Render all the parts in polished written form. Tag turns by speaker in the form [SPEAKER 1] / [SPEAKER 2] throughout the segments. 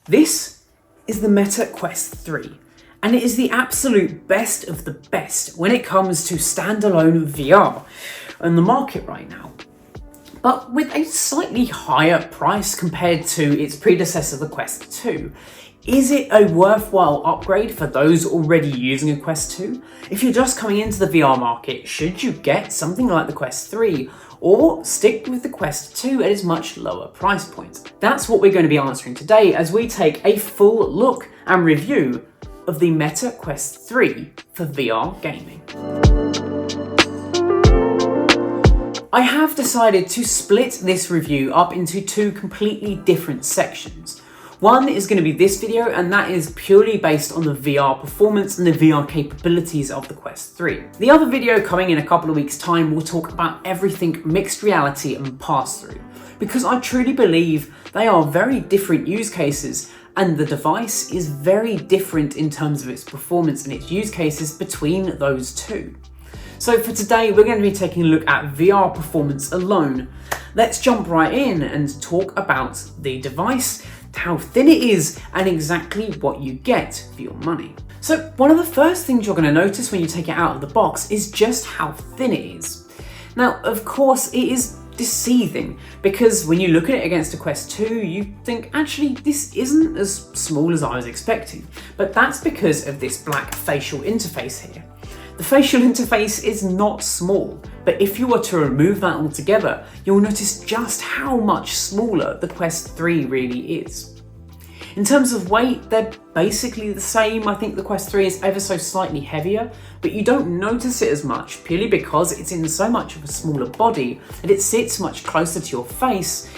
[SPEAKER 1] This is the Meta Quest 3, and it is the absolute best of the best when it comes to standalone VR on the market right now, but with a slightly higher price compared to its predecessor, the Quest 2. Is it a worthwhile upgrade for those already using a Quest 2? If you're just coming into the VR market, should you get something like the Quest 3 or stick with the Quest 2 at its much lower price point? That's what we're going to be answering today as we take a full look and review of the Meta Quest 3 for VR gaming. I have decided to split this review up into two completely different sections. One is going to be this video, and that is purely based on the VR performance and the VR capabilities of the Quest 3. The other video coming in a couple of weeks' time will talk about everything mixed reality and pass-through, because I truly believe they are very different use cases and the device is very different in terms of its performance and its use cases between those two. So for today, we're going to be taking a look at VR performance alone. Let's jump right in and talk about the device, how thin it is, and exactly what you get for your money. So one of the first things you're going to notice when you take it out of the box is just how thin it is. Now, of course, it is deceiving because when you look at it against a Quest 2, you think, actually, this isn't as small as I was expecting. But that's because of this black facial interface here. The facial interface is not small, but if you were to remove that altogether, you'll notice just how much smaller the Quest 3 really is. In terms of weight, they're basically the same. I think the Quest 3 is ever so slightly heavier, but you don't notice it as much purely because it's in so much of a smaller body that it sits much closer to your face.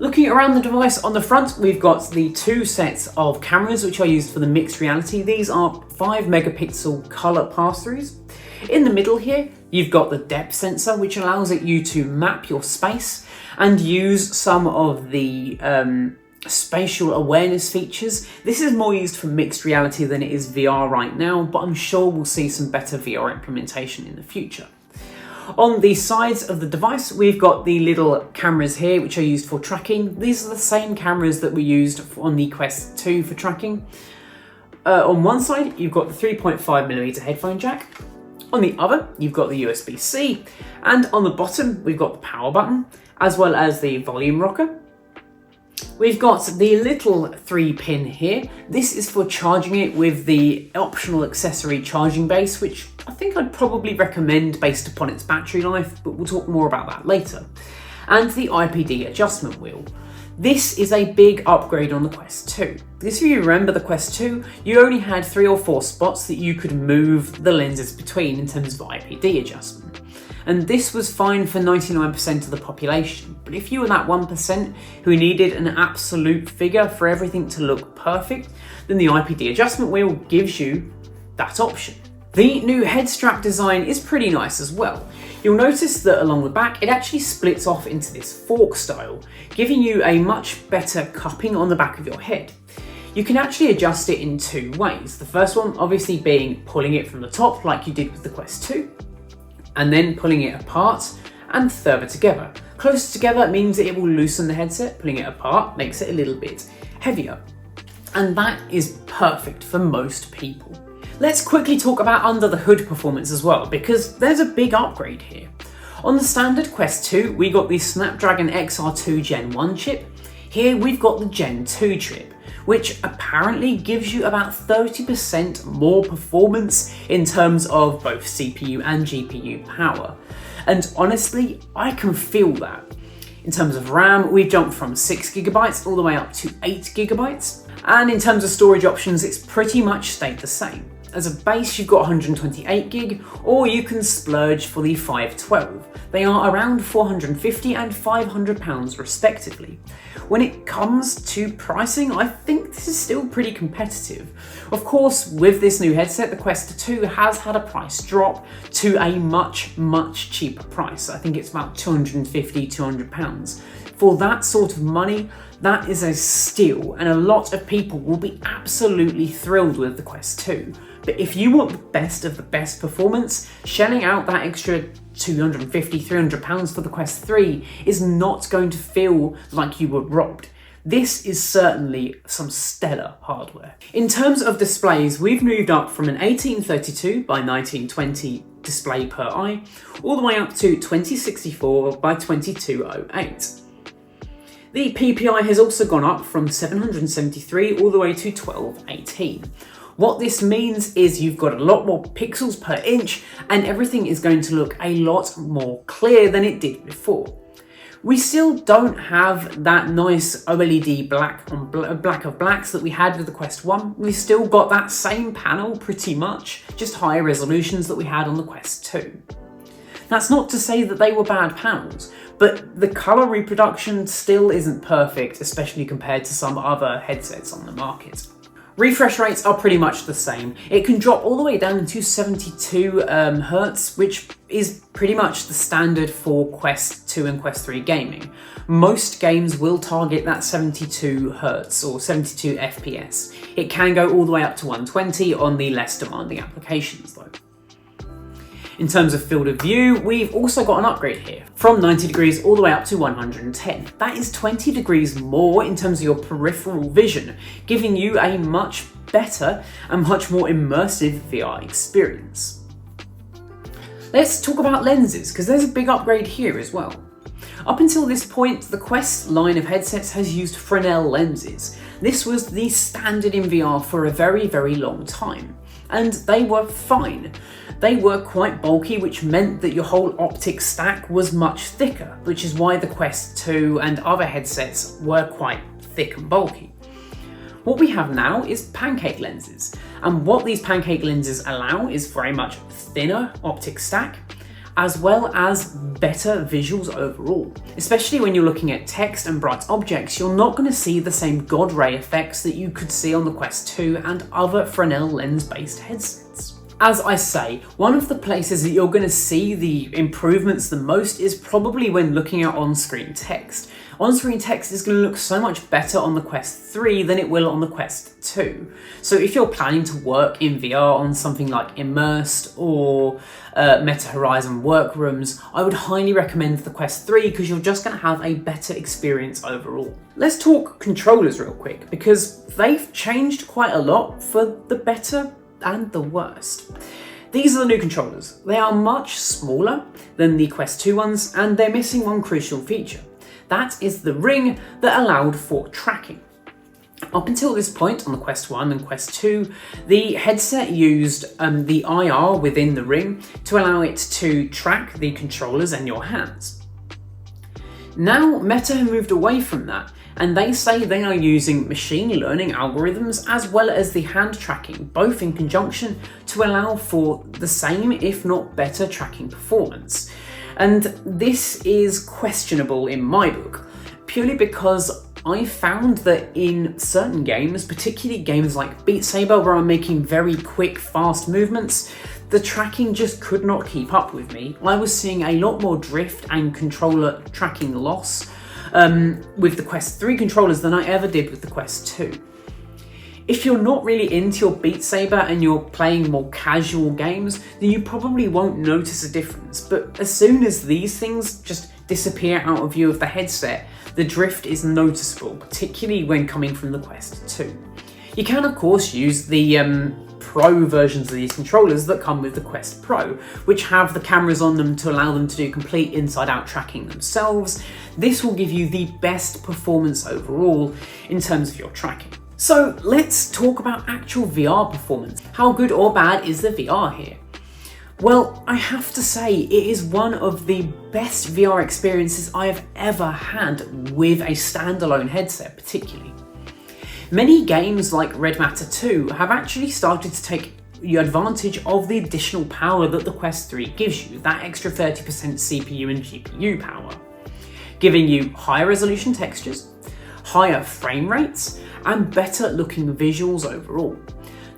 [SPEAKER 1] Looking around the device, on the front we've got the two sets of cameras which are used for the mixed reality. These are 5 megapixel color pass-throughs. In the middle here you've got the depth sensor, which allows you to map your space and use some of the spatial awareness features. This is more used for mixed reality than it is VR right now, but I'm sure we'll see some better VR implementation in the future. On the sides of the device, we've got the little cameras here, which are used for tracking. These are the same cameras that were used on the Quest 2 for tracking. On one side, you've got the 3.5mm headphone jack. On the other, you've got the USB-C. And on the bottom, we've got the power button, as well as the volume rocker. We've got the little 3-pin here. This is for charging it with the optional accessory charging base, which I think I'd probably recommend based upon its battery life, but we'll talk more about that later. And the IPD adjustment wheel. This is a big upgrade on the Quest 2. Because if you remember the Quest 2, you only had 3 or 4 spots that you could move the lenses between in terms of IPD adjustment. And this was fine for 99% of the population. But if you were that 1% who needed an absolute figure for everything to look perfect, then the IPD adjustment wheel gives you that option. The new head strap design is pretty nice as well. You'll notice that along the back, it actually splits off into this fork style, giving you a much better cupping on the back of your head. You can actually adjust it in 2 ways. The first one obviously being pulling it from the top like you did with the Quest 2, and then pulling it apart and further together. Closer together means that it will loosen the headset, pulling it apart makes it a little bit heavier. And that is perfect for most people. Let's quickly talk about under the hood performance as well, because there's a big upgrade here. On the standard Quest 2, we got the Snapdragon XR2 Gen 1 chip. Here we've got the Gen 2 chip, which apparently gives you about 30% more performance in terms of both CPU and GPU power. And honestly, I can feel that. In terms of RAM, we've jumped from 6GB all the way up to 8GB. And in terms of storage options, it's pretty much stayed the same. As a base, you've got 128GB, or you can splurge for the 512. They are around £450 and £500 respectively. When it comes to pricing, I think this is still pretty competitive. Of course, with this new headset, the Quest 2 has had a price drop to a much cheaper price. I think it's about £250, £200. For that sort of money, that is a steal, and a lot of people will be absolutely thrilled with the Quest 2. But if you want the best of the best performance, shelling out that extra £250, £300 for the Quest 3 is not going to feel like you were robbed. This is certainly some stellar hardware. In terms of displays, we've moved up from an 1832 by 1920 display per eye, all the way up to 2064 by 2208. The PPI has also gone up from 773 all the way to 1218. What this means is you've got a lot more pixels per inch and everything is going to look a lot more clear than it did before. We still don't have that nice OLED black on black of blacks that we had with the Quest 1. We've still got that same panel pretty much, just higher resolutions that we had on the Quest 2. That's not to say that they were bad panels, but the colour reproduction still isn't perfect, especially compared to some other headsets on the market. Refresh rates are pretty much the same. It can drop all the way down to 72 Hz, which is pretty much the standard for Quest 2 and Quest 3 gaming. Most games will target that 72 Hz or 72 FPS. It can go all the way up to 120 on the less demanding applications though. In terms of field of view, we've also got an upgrade here, from 90 degrees all the way up to 110. That is 20 degrees more in terms of your peripheral vision, giving you a much better and much more immersive VR experience. Let's talk about lenses, because there's a big upgrade here as well. Up until this point, the Quest line of headsets has used Fresnel lenses. This was the standard in VR for a very, very long time, and they were fine. They were quite bulky, which meant that your whole optic stack was much thicker, which is why the Quest 2 and other headsets were quite thick and bulky. What we have now is pancake lenses, and what these pancake lenses allow is very much thinner optic stack, as well as better visuals overall. Especially when you're looking at text and bright objects, you're not going to see the same God ray effects that you could see on the Quest 2 and other Fresnel lens-based headsets. As I say, one of the places that you're going to see the improvements the most is probably when looking at on-screen text. On-screen text is going to look so much better on the Quest 3 than it will on the Quest 2. So if you're planning to work in VR on something like Immersed or Meta Horizon Workrooms, I would highly recommend the Quest 3 because you're just going to have a better experience overall. Let's talk controllers real quick, because they've changed quite a lot for the better and the worst. These are the new controllers. They are much smaller than the Quest 2 ones, and they're missing one crucial feature. That is the ring that allowed for tracking. Up until this point on the Quest 1 and Quest 2, the headset used the IR within the ring to allow it to track the controllers and your hands. Now Meta have moved away from that, and they say they are using machine learning algorithms as well as the hand tracking, both in conjunction, to allow for the same, if not better, tracking performance. And this is questionable in my book, purely because I found that in certain games, particularly games like Beat Saber, where I'm making very quick, fast movements, the tracking just could not keep up with me. I was seeing a lot more drift and controller tracking loss with the Quest 3 controllers than I ever did with the Quest 2. If you're not really into your Beat Saber and you're playing more casual games, then you probably won't notice a difference. But as soon as these things just disappear out of view of the headset, the drift is noticeable, particularly when coming from the Quest 2. You can of course use the Pro versions of these controllers that come with the Quest Pro, which have the cameras on them to allow them to do complete inside-out tracking themselves. This will give you the best performance overall in terms of your tracking. So let's talk about actual VR performance. How good or bad is the VR here? Well, I have to say it is one of the best VR experiences I have ever had with a standalone headset particularly. Many games like Red Matter 2 have actually started to take advantage of the additional power that the Quest 3 gives you, that extra 30% CPU and GPU power, giving you higher resolution textures, higher frame rates, and better looking visuals overall.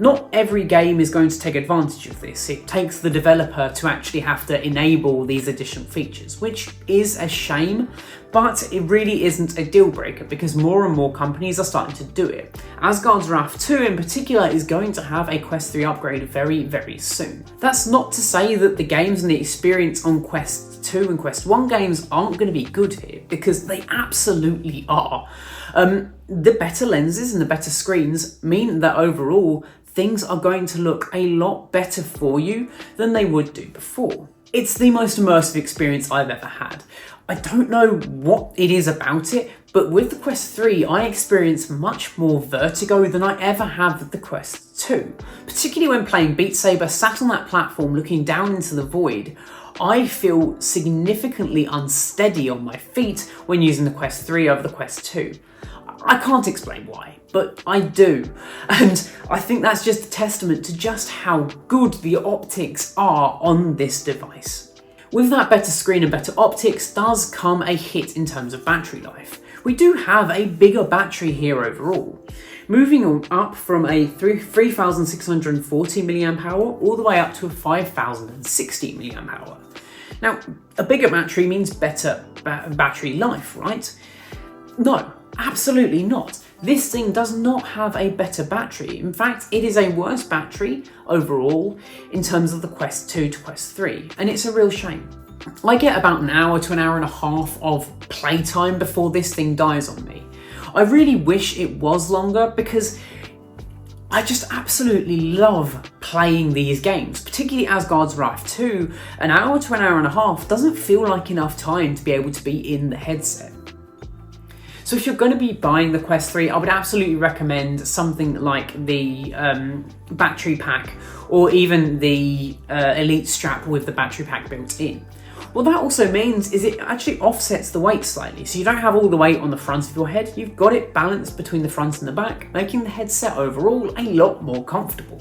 [SPEAKER 1] Not every game is going to take advantage of this. It takes the developer to actually have to enable these additional features, which is a shame, but it really isn't a deal breaker because more and more companies are starting to do it. Asgard's Wrath 2 in particular is going to have a Quest 3 upgrade very, very soon. That's not to say that the games and the experience on Quest 2 and Quest 1 games aren't going to be good here, because they absolutely are. The better lenses and the better screens mean that overall things are going to look a lot better for you than they would do before. It's the most immersive experience I've ever had. I don't know what it is about it, but with the Quest 3 I experience much more vertigo than I ever have with the Quest 2. Particularly when playing Beat Saber sat on that platform looking down into the void, I feel significantly unsteady on my feet when using the Quest 3 over the Quest 2. I can't explain why, but I do. And I think that's just a testament to just how good the optics are on this device. With that better screen and better optics does come a hit in terms of battery life. We do have a bigger battery here overall, moving up from a 3640 mAh all the way up to a 5060 mAh. Now, a bigger battery means better battery life, right? No, absolutely not. This thing does not have a better battery. In fact, it is a worse battery overall in terms of the Quest 2 to Quest 3, and it's a real shame. I get about an hour to an hour and a half of playtime before this thing dies on me. I really wish it was longer because I just absolutely love playing these games, particularly Asgard's Wrath 2. An hour to an hour and a half doesn't feel like enough time to be able to be in the headset. So if you're going to be buying the Quest 3, I would absolutely recommend something like the battery pack or even the Elite strap with the battery pack built in. What that also means is it actually offsets the weight slightly, so you don't have all the weight on the front of your head, you've got it balanced between the front and the back, making the headset overall a lot more comfortable.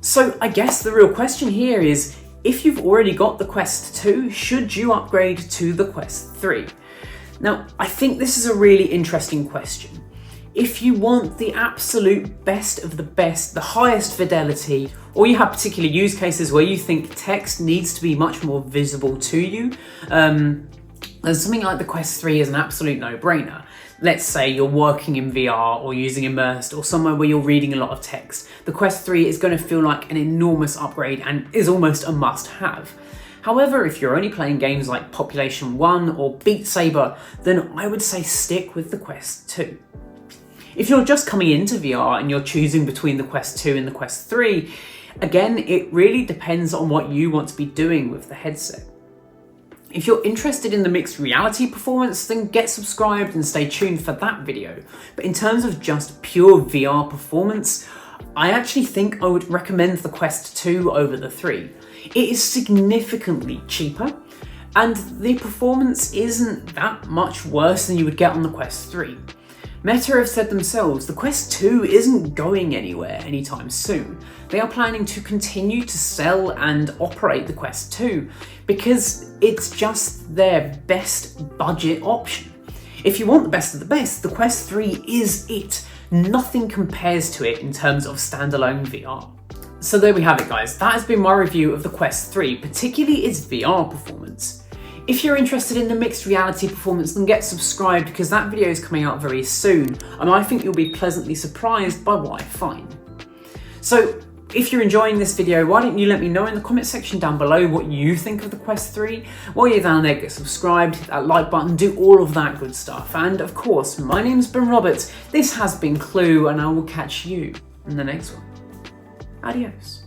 [SPEAKER 1] So I guess the real question here is, if you've already got the Quest 2, should you upgrade to the Quest 3? Now, I think this is a really interesting question. If you want the absolute best of the best, the highest fidelity, or you have particular use cases where you think text needs to be much more visible to you, then something like the Quest 3 is an absolute no-brainer. Let's say you're working in VR or using Immersed or somewhere where you're reading a lot of text. The Quest 3 is going to feel like an enormous upgrade and is almost a must-have. However, if you're only playing games like Population 1 or Beat Saber, then I would say stick with the Quest 2. If you're just coming into VR and you're choosing between the Quest 2 and the Quest 3, again, it really depends on what you want to be doing with the headset. If you're interested in the mixed reality performance, then get subscribed and stay tuned for that video. But in terms of just pure VR performance, I actually think I would recommend the Quest 2 over the 3. It is significantly cheaper, and the performance isn't that much worse than you would get on the Quest 3. Meta have said themselves, the Quest 2 isn't going anywhere anytime soon. They are planning to continue to sell and operate the Quest 2 because it's just their best budget option. If you want the best of the best, the Quest 3 is it. Nothing compares to it in terms of standalone VR. So there we have it, guys. That has been my review of the Quest 3, particularly its VR performance. If you're interested in the mixed reality performance, then get subscribed because that video is coming out very soon, and I think you'll be pleasantly surprised by what I find. So if you're enjoying this video, why don't you let me know in the comment section down below what you think of the Quest 3. While you're down there, get subscribed, hit that like button, do all of that good stuff. And of course, my name's been Robert, this has been Clue, and I will catch you in the next one. Adios.